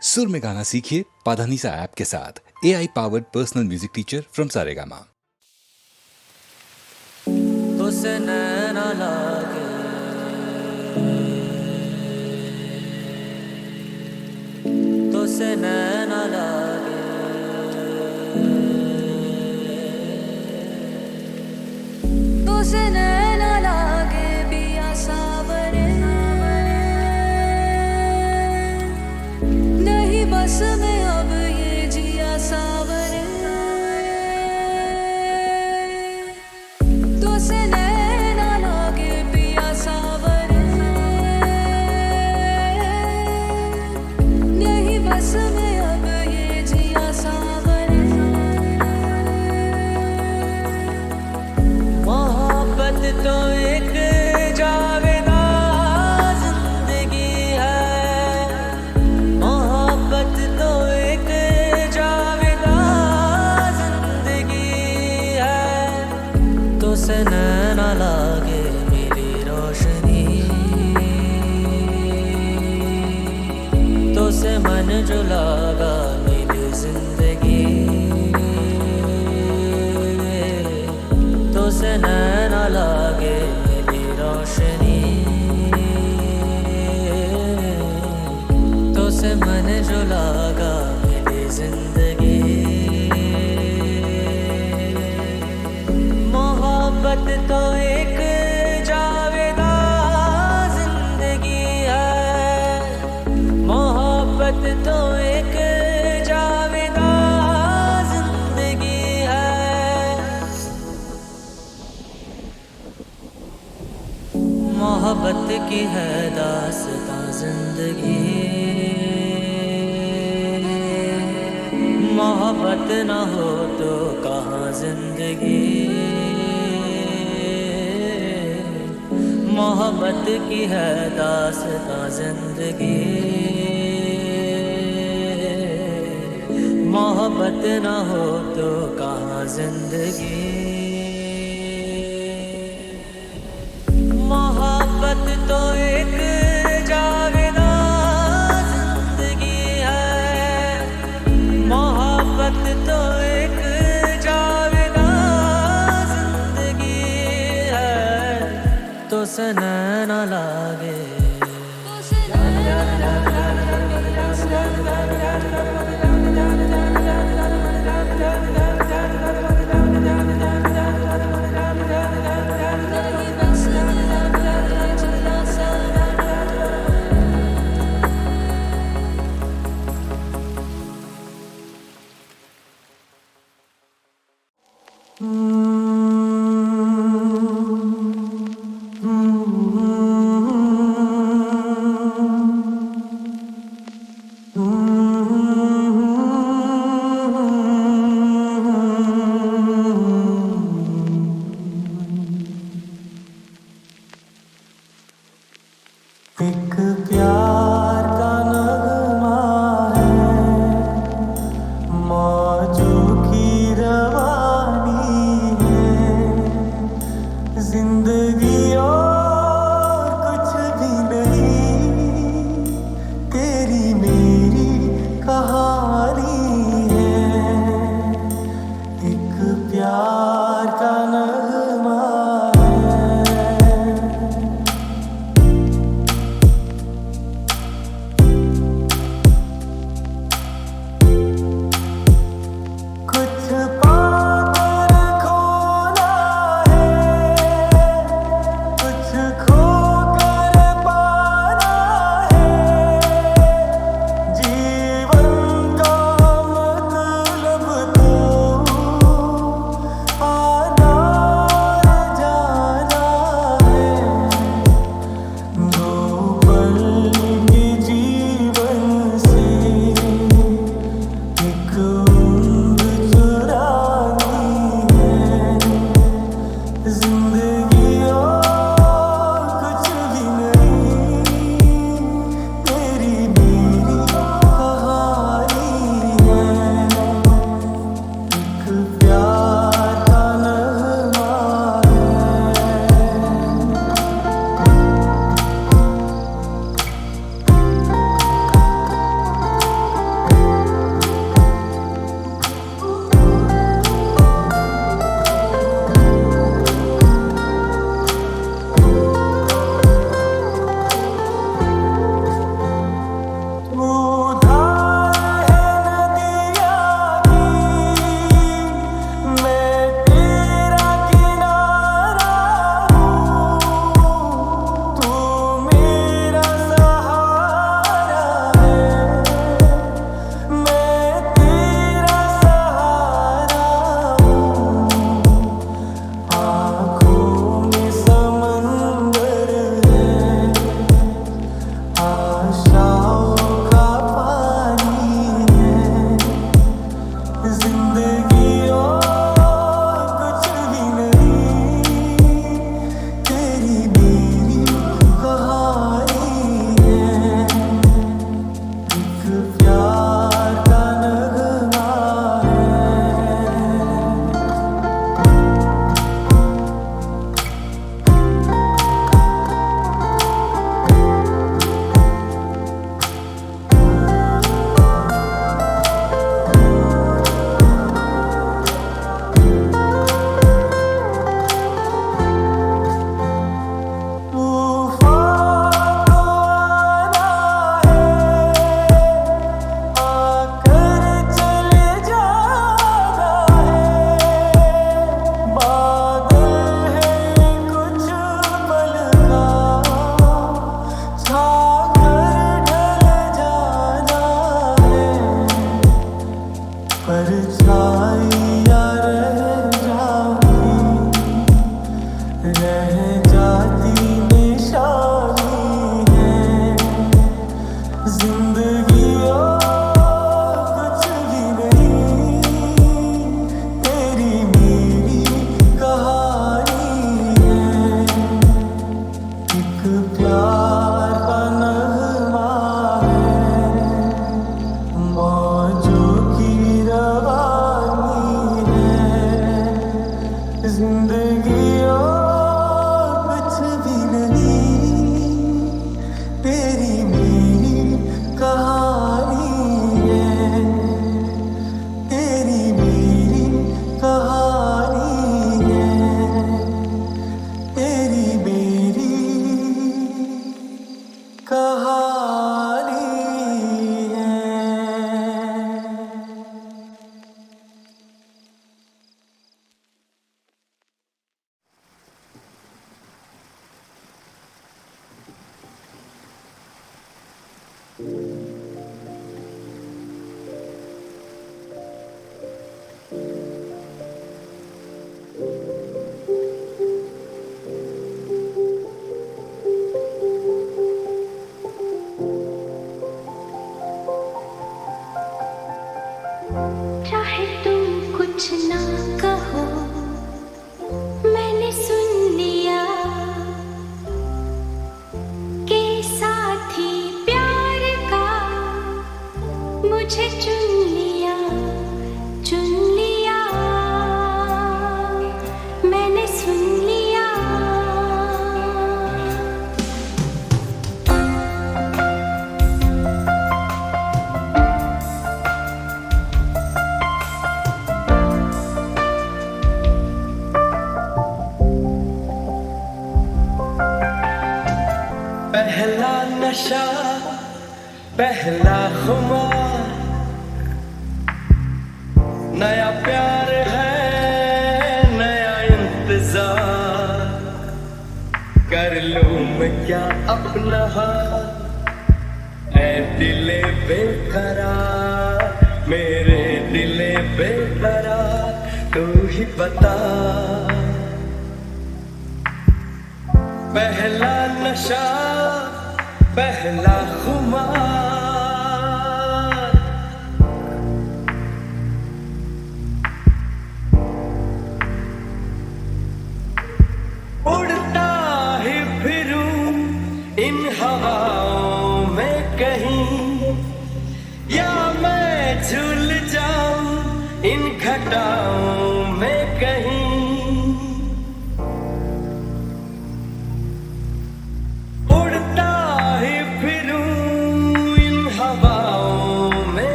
सुर में गाना सीखिए पाधानीसा ऐप के साथ। AI powered personal music teacher from Saregama. तुसे नैना लागे, तुसे नैना लागे, तुसे नैना लागे पिया सावरे, नहीं बस में अब ये जिया सावरे। तुसे नैना लागे पिया सावरे, नहीं बस में अब ये जिया सावरे। मोहब्बत तो एक जावेदा जिंदगी है, मोहब्बत तो एक जावेदा जिंदगी है। तुसे नैना लागे मेरी रोशनी, तुसे मन जो लागा मेरी जिंदगी, तुसे नैना लागे मेरी रोशनी, तुसे मन जो लागा मेरी जिंदगी। मोहब्बत तो एक जावेदा जिंदगी है, मोहब्बत तो एक जावेदा जिंदगी है। मोहब्बत की है दास्तां जिंदगी, मोहब्बत न हो तो कहाँ जिंदगी। मोहब्बत की है दास्तां जिंदगी, मोहब्बत न हो तो कहाँ जिंदगी। मोहब्बत तो एक जावेदा जिंदगी है, मोहब्बत तो एक जावेदा जिंदगी है। तुसे नैना लागे, चाहे तुम कुछ ना कहो, मैंने सुन लिया कि साथी प्यार का मुझे चुन लिया, चुन लिया, मैंने सुन लिया। पहला नशा, पहला खुमार, नया प्यार है, नया इंतजार। कर लूं मैं क्या अपना हाल, ऐ दिले बेकरार, मेरे दिले बेकरार, तू ही बता। पहला नशा, पहला खुमार, उड़ता ही फिरूं इन हवाओं में कहीं, या मैं झूल जाऊं इन घटाओं में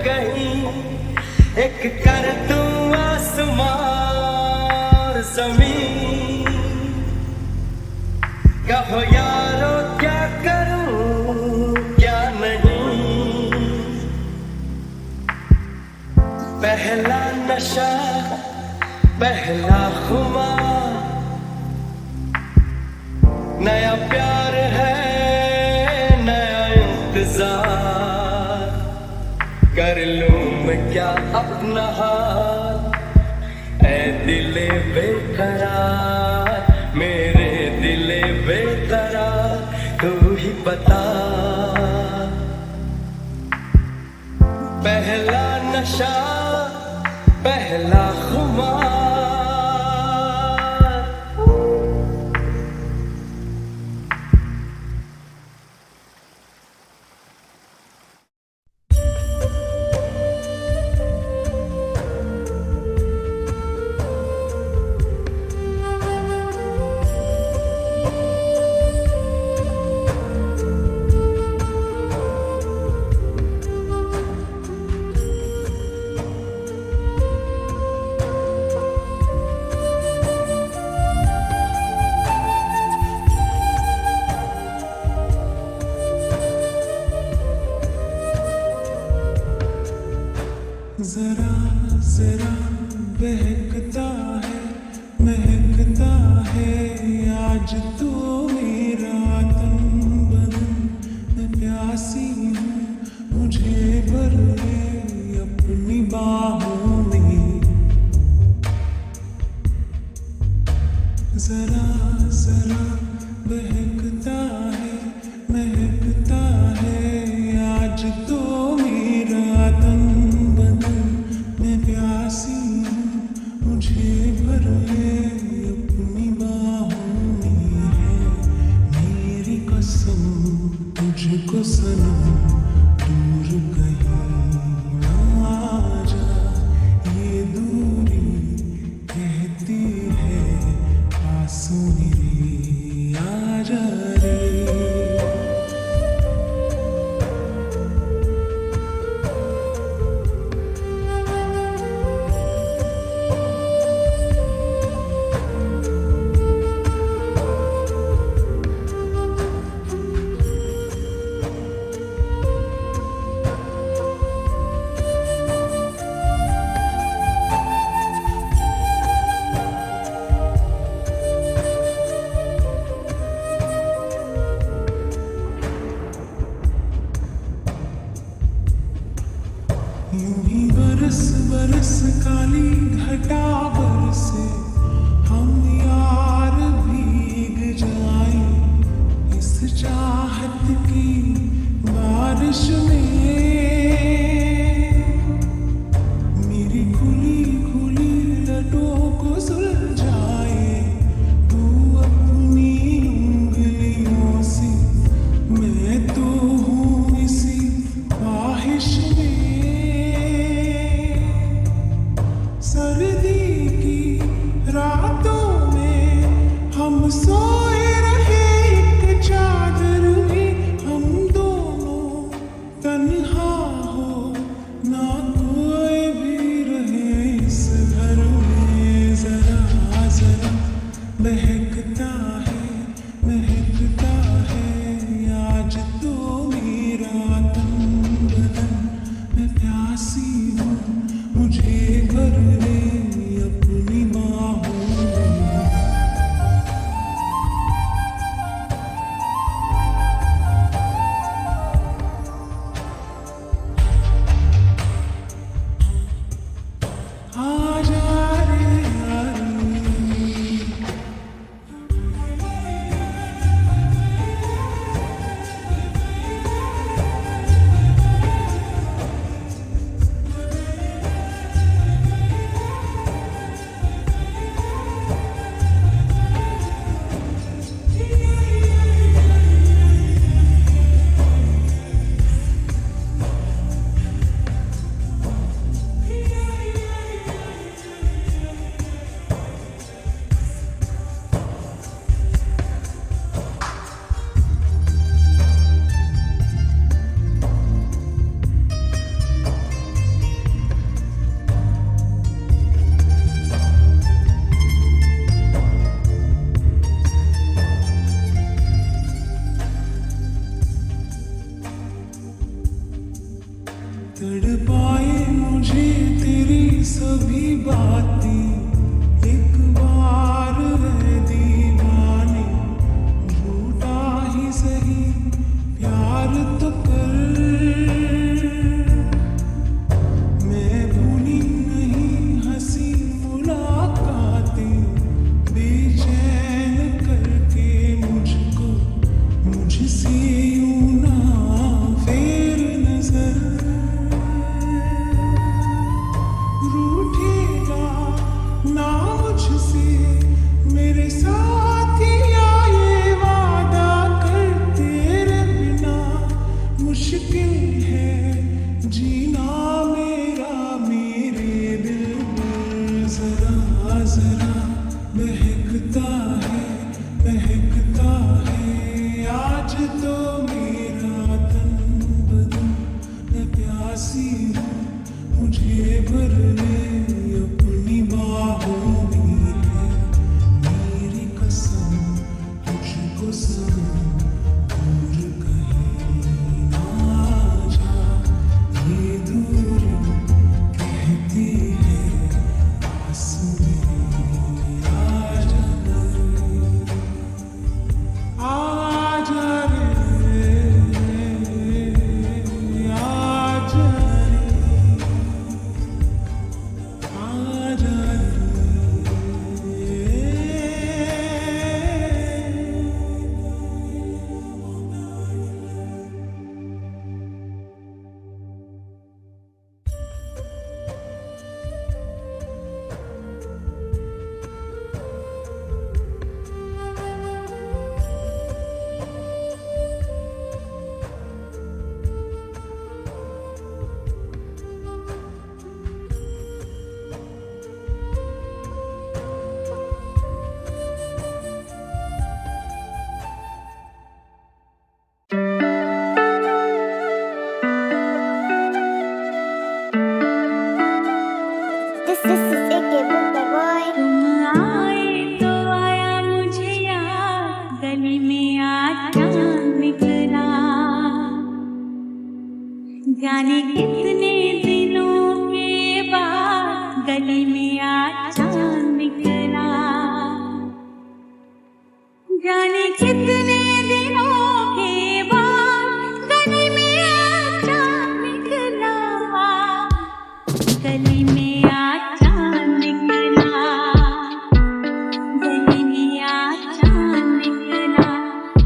कहीं। एक कर दूं आसमान ज़मीन, कहो यारो क्या करूं क्या नहीं। पहला नशा, पहला खुमार, नया प्यार है, नया इंतजार। कर लूं मैं क्या अपना हाल, ऐ दिले बेकरार, मेरे दिले बेकरार, तू ही बता। पहला नशा, पहला खुमार। जरा जरा बहकता है, महकता है आज तो मेरा तन बदन। मैं प्यासी हूँ, मुझे भर ले अपनी बाहों में। जरा जरा बहकता है, महकता है आज तो मेरा तन बदन। मैं प्यासी हूँ, मुझे भर ले अपनी बाहों में। है मेरी कसम तुझको सनम, दूर कहीं ना जा। ये दूरी कहती है पास मेरे आ जा रे। यूं ही बरस बरस काली घटा बरसे, हम यार भीग जाएं। गली में आज चांद निकला, जाने कितने दिनों के बाद गली में आज चांद निकला, जाने कितने दिनों के बाद गली में आज चांद निकला, गली में आज चांद निकला, गली में आज चांद निकला,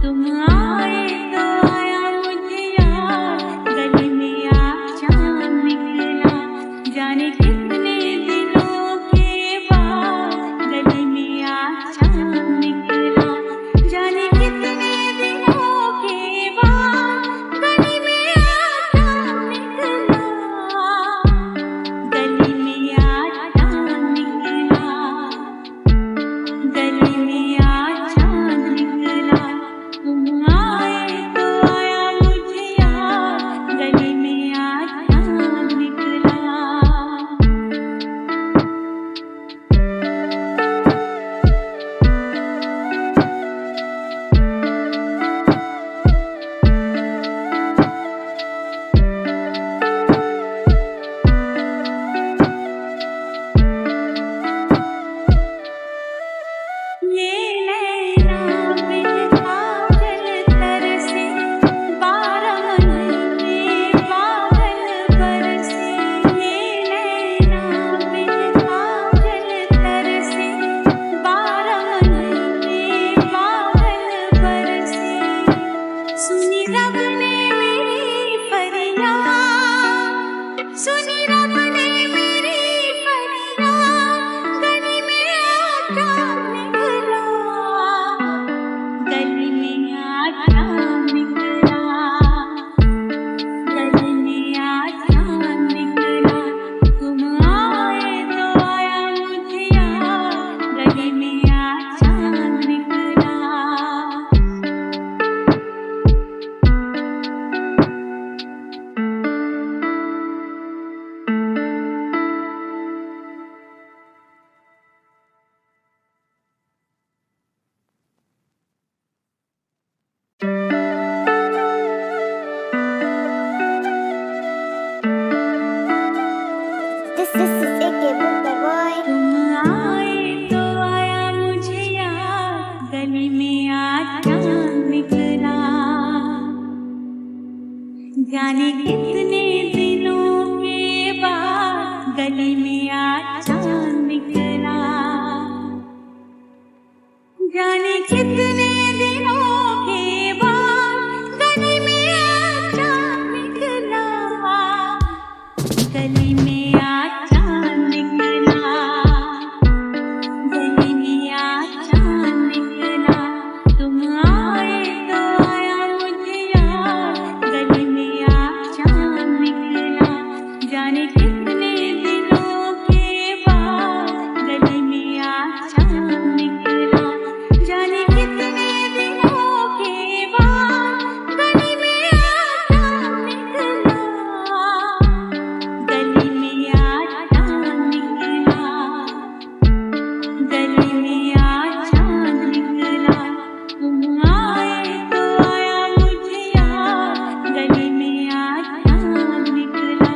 तुम आए तो आया मुझे याद, गली में आज चांद निकला, जाने कितने दिनों के बाद गली में आज चांद निकला, जाने कितने दिनों के बाद गली में आज चांद निकला, गली में आज चांद निकला, गली में आज चांद निकला, तुम आए तो आया मुझे याद, गली में आज चांद निकला। ये नैना बिन काजल तरसे, बारह मन में बादल बरसे, ये नैना बिन काजल तरसे, बारह मन में बादल बरसे, सुनी रब ने मेरी फरियाद, सुनी रब ने मेरी फरियाद, गली में आज चांद निकला, गली में आज चांद निकला, गली में आज चांद निकला, तुम आए तो आया मुझे याद, गली में आज चांद निकला। This is Iggy Boogie Boy. तुम आए तो आया मुझे याद, गली में आज चांद निकला, जाने कितने दिनों के बाद गली में आज चांद निकला, जाने कितने दिनों के बाद गली में आज चांद निकला, गली में आज चांद निकला, गली में आज चांद निकला, तुम आए तो आया मुझे याद, गली में आज चांद निकला, जाने कितने दिनों के बाद गली में आज चांद निकला, जाने कितने दिनों के बाद गली में आज चांद निकला, गली में आज चांद निकला, गली में आज चांद निकला, तुम आए तो आया मुझे याद, गली में आज चांद निकला।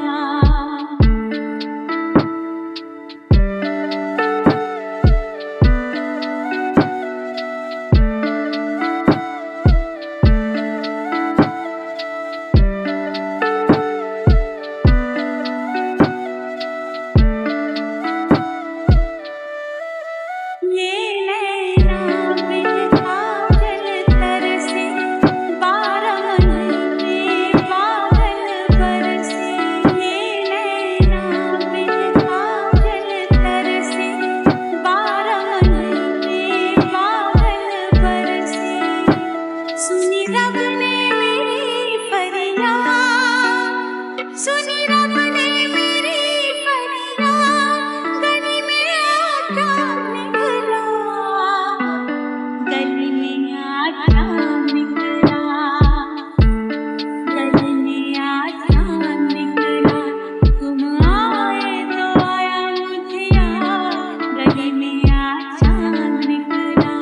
ये नैना बिन काजल तरसे, बारह मन में बादल बरसे, ये नैना बिन काजल तरसे, बारह मन में बादल बरसे, सुनी रब ने मेरी फरियाद, सुनी रब ने मेरी फरियाद, गली में आज चांद निकला, गली में आज चांद निकला, गली में आज चांद निकला, तुम आए तो आया मुझे याद, गली में आज चांद निकला।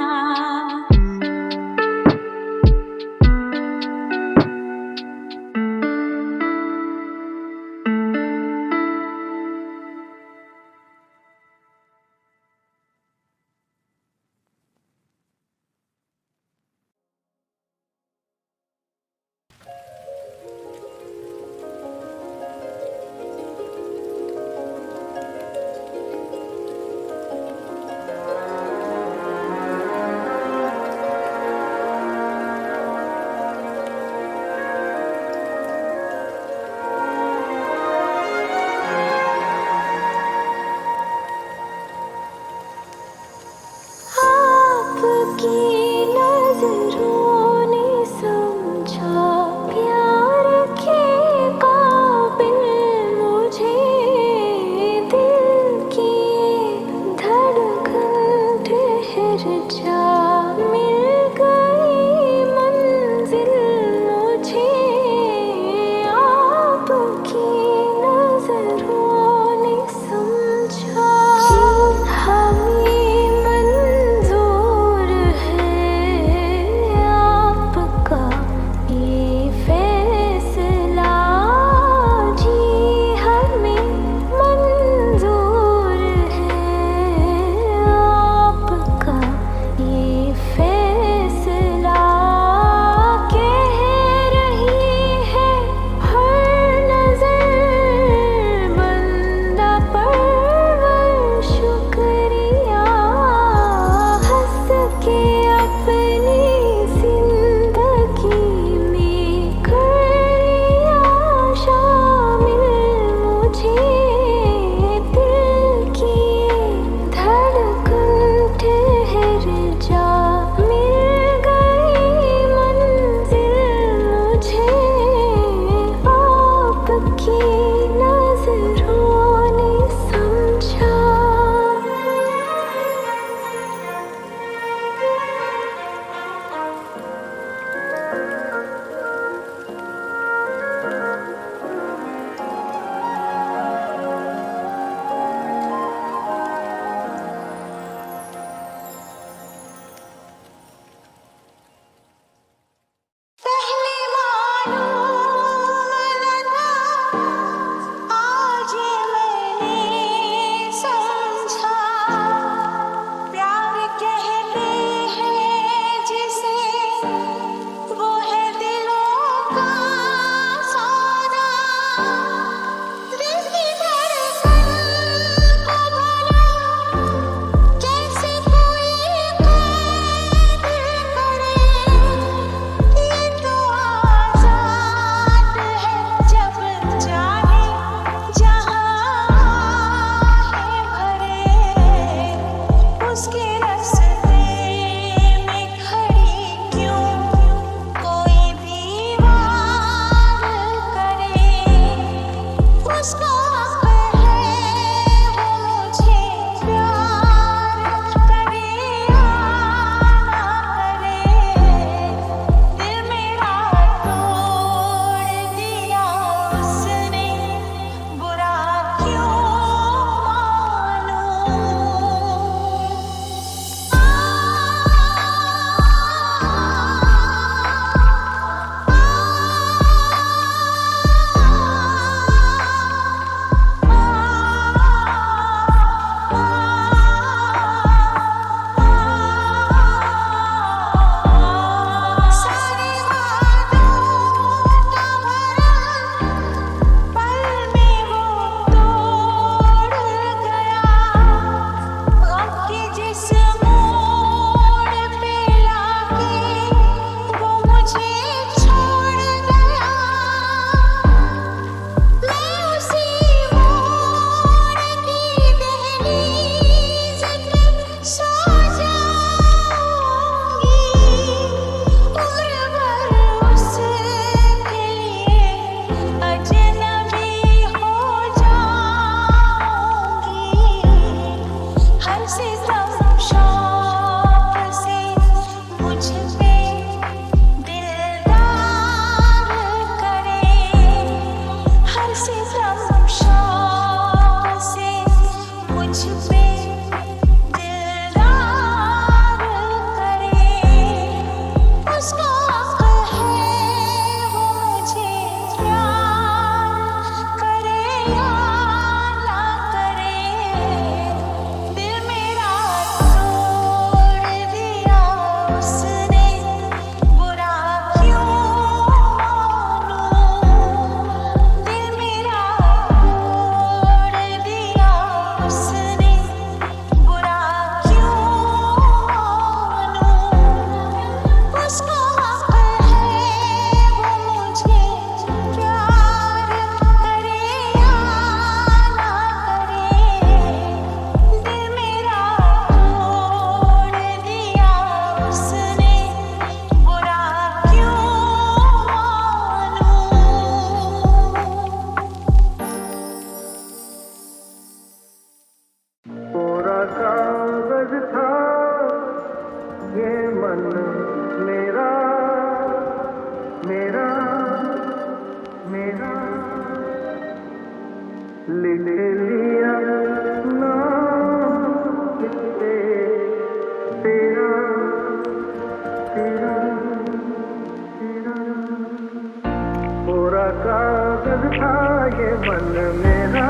कागज था ये मन मेरा,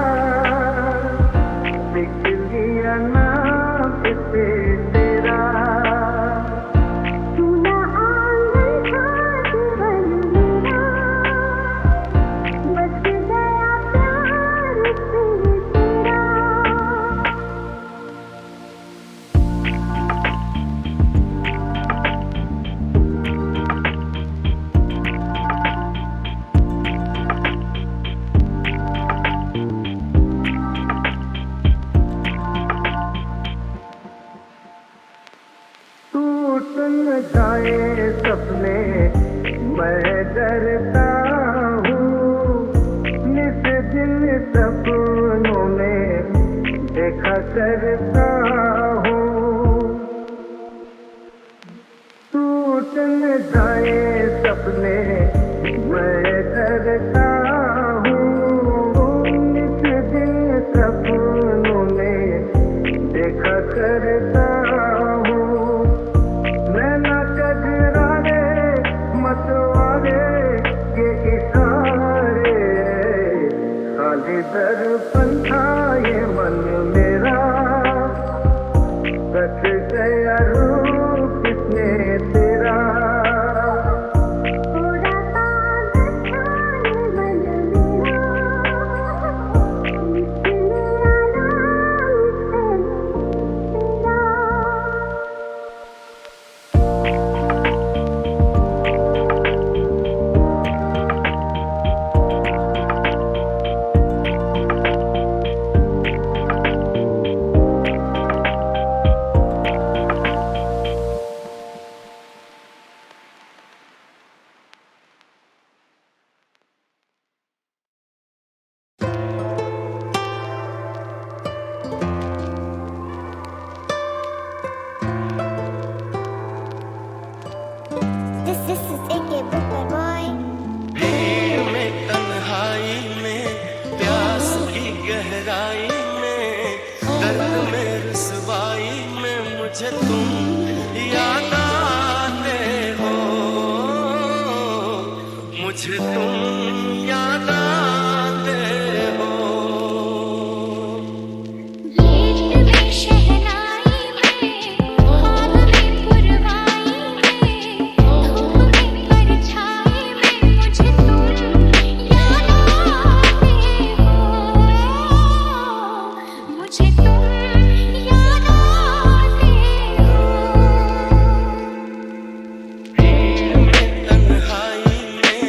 लिख लिया नाम इसे तेरा। सुना आंगन था जीवन मेरा, बच गया प्यार से तेरा। टूट न जाए सपने मैं डरता हूँ, निस दिन सपनों में देखा करता हूँ। टूट न जाए सपने मैं डरता हूँ, निस दिन सपनों में देखा करता हूँ। मैं न कजरारे मतवारे ये इशारे, खाली दर्पण था ये मन मेरा, कट गया रूप किसने तेरा। थोड़ा कागज था ये मन मेरा, लिख लिया नाम इसे तेरा। This is AK Booker Boy. भीड़ में तन्हाई में, प्यास की गहराई में, दर्द में रुसवाई में मुझे तुम याद आते हो, मुझे तुम याद आते हो। गीत में शहनाई में, ख्वाब में पुरवाई में, धूप में परछाई में मुझे तुम याद आते हो, मुझे तुम याद आते हो। भीड़ में तन्हाई में,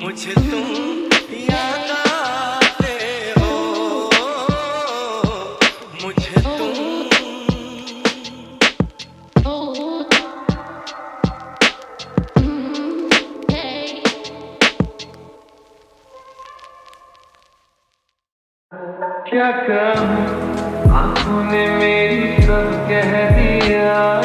मुझे तुम याद आते हो, मुझे तुम क्या कहूँ, आंखों ने मेरी सब कह दिया।